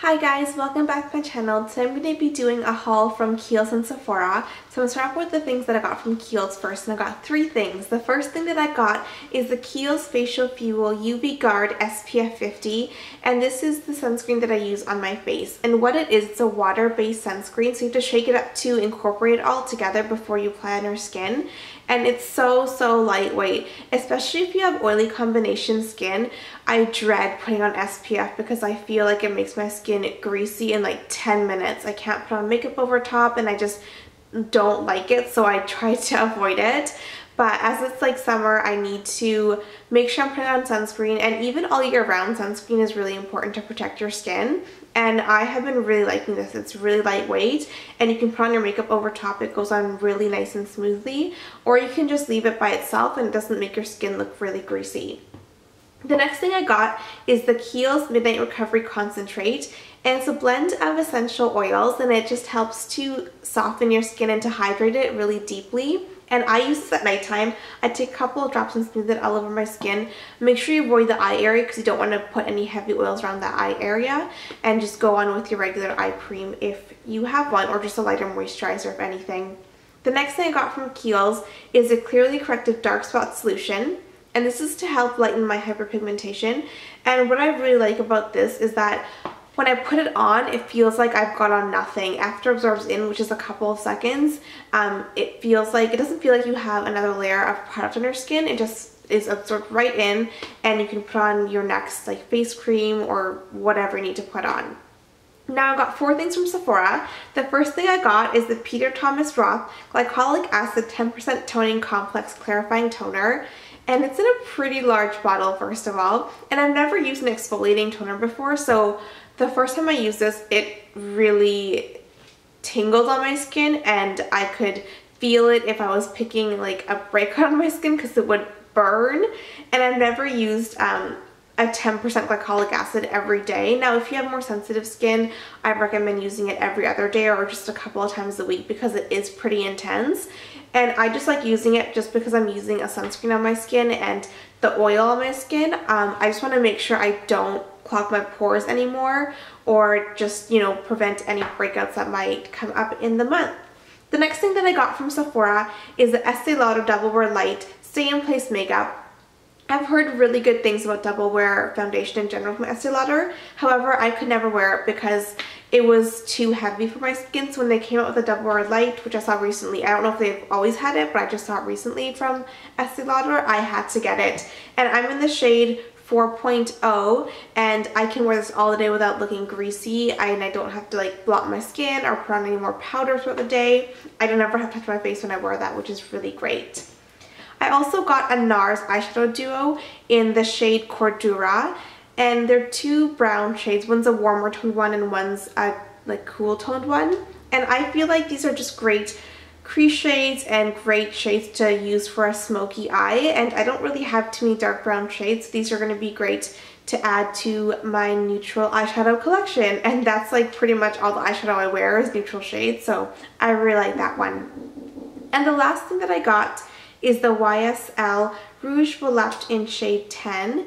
Hi guys, welcome back to my channel. Today I'm going to be doing a haul from Kiehls and Sephora. So I'm going to start off with the things that I got from Kiehls first, and I got three things. The first thing that I got is the Kiehls Facial Fuel UV Guard SPF 50, and this is the sunscreen that I use on my face. And what it is, it's a water-based sunscreen, so you have to shake it up to incorporate it all together before you apply on your skin. And it's so lightweight, especially if you have oily combination skin. I dread putting on SPF because I feel like it makes my skin greasy in like 10 minutes. I can't put on makeup over top and I just don't like it, so I try to avoid it. But as it's like summer, I need to make sure I'm putting on sunscreen, and even all year round sunscreen is really important to protect your skin. And I have been really liking this. It's really lightweight and you can put on your makeup over top. It goes on really nice and smoothly, or you can just leave it by itself and it doesn't make your skin look really greasy. The next thing I got is the Kiehls Midnight Recovery Concentrate, and it's a blend of essential oils, and it just helps to soften your skin and to hydrate it really deeply. And I use this at nighttime. I take a couple of drops and smooth it all over my skin. Make sure you avoid the eye area because you don't want to put any heavy oils around that eye area, and just go on with your regular eye cream if you have one, or just a lighter moisturizer if anything. The next thing I got from Kiehls is a Clearly Corrective Dark Spot Solution. And this is to help lighten my hyperpigmentation. And what I really like about this is that when I put it on, it feels like I've got on nothing. After it absorbs in, which is a couple of seconds, it doesn't feel like you have another layer of product on your skin. It just is absorbed right in, and you can put on your next like face cream or whatever you need to put on. Now I got four things from Sephora. The first thing I got is the peterthomasroth Glycolic Acid 10% Toning Complex Clarifying Toner. And it's in a pretty large bottle, first of all. And I've never used an exfoliating toner before, so the first time I used this, it really tingled on my skin, and I could feel it if I was picking like a breakout on my skin because it would burn. And I've never used a 10% glycolic acid every day. Now, if you have more sensitive skin, I recommend using it every other day or just a couple of times a week because it is pretty intense. And I just like using it just because I'm using a sunscreen on my skin and the oil on my skin. I just want to make sure I don't clog my pores anymore, or just, you know, prevent any breakouts that might come up in the month. The next thing that I got from Sephora is the Estee Lauder Double Wear Light Stay in Place Makeup. I've heard really good things about double wear foundation in general from Estee Lauder. However, I could never wear it because it was too heavy for my skin. So when they came out with the double wear light, which I saw recently, I don't know if they've always had it, but I just saw it recently from Estee Lauder, I had to get it. And I'm in the shade 4.0, and I can wear this all the day without looking greasy, and I don't have to like blot my skin or put on any more powder throughout the day. I don't ever have to touch my face when I wear that, which is really great. I also got a NARS eyeshadow duo in the shade Cordura, and they're two brown shades. One's a warmer toned one and one's a like cool toned one. And I feel like these are just great crease shades and great shades to use for a smoky eye, and I don't really have too many dark brown shades. These are going to be great to add to my neutral eyeshadow collection, and that's like pretty much all the eyeshadow I wear is neutral shades, so I really like that one. And the last thing that I got is the YSL Rouge Volupte in shade 10,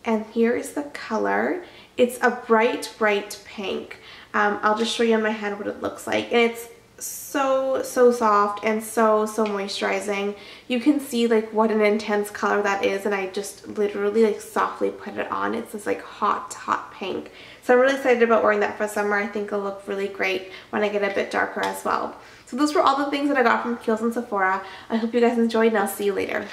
and here is the color. It's a bright pink. I'll just show you on my hand what it looks like, and it's so soft and so moisturizing. You can see like what an intense color that is, and I just literally like softly put it on. It's this like hot pink. So I'm really excited about wearing that for summer. I think it'll look really great when I get a bit darker as well. So those were all the things that I got from Kiehls and Sephora. I hope you guys enjoyed, and I'll see you later.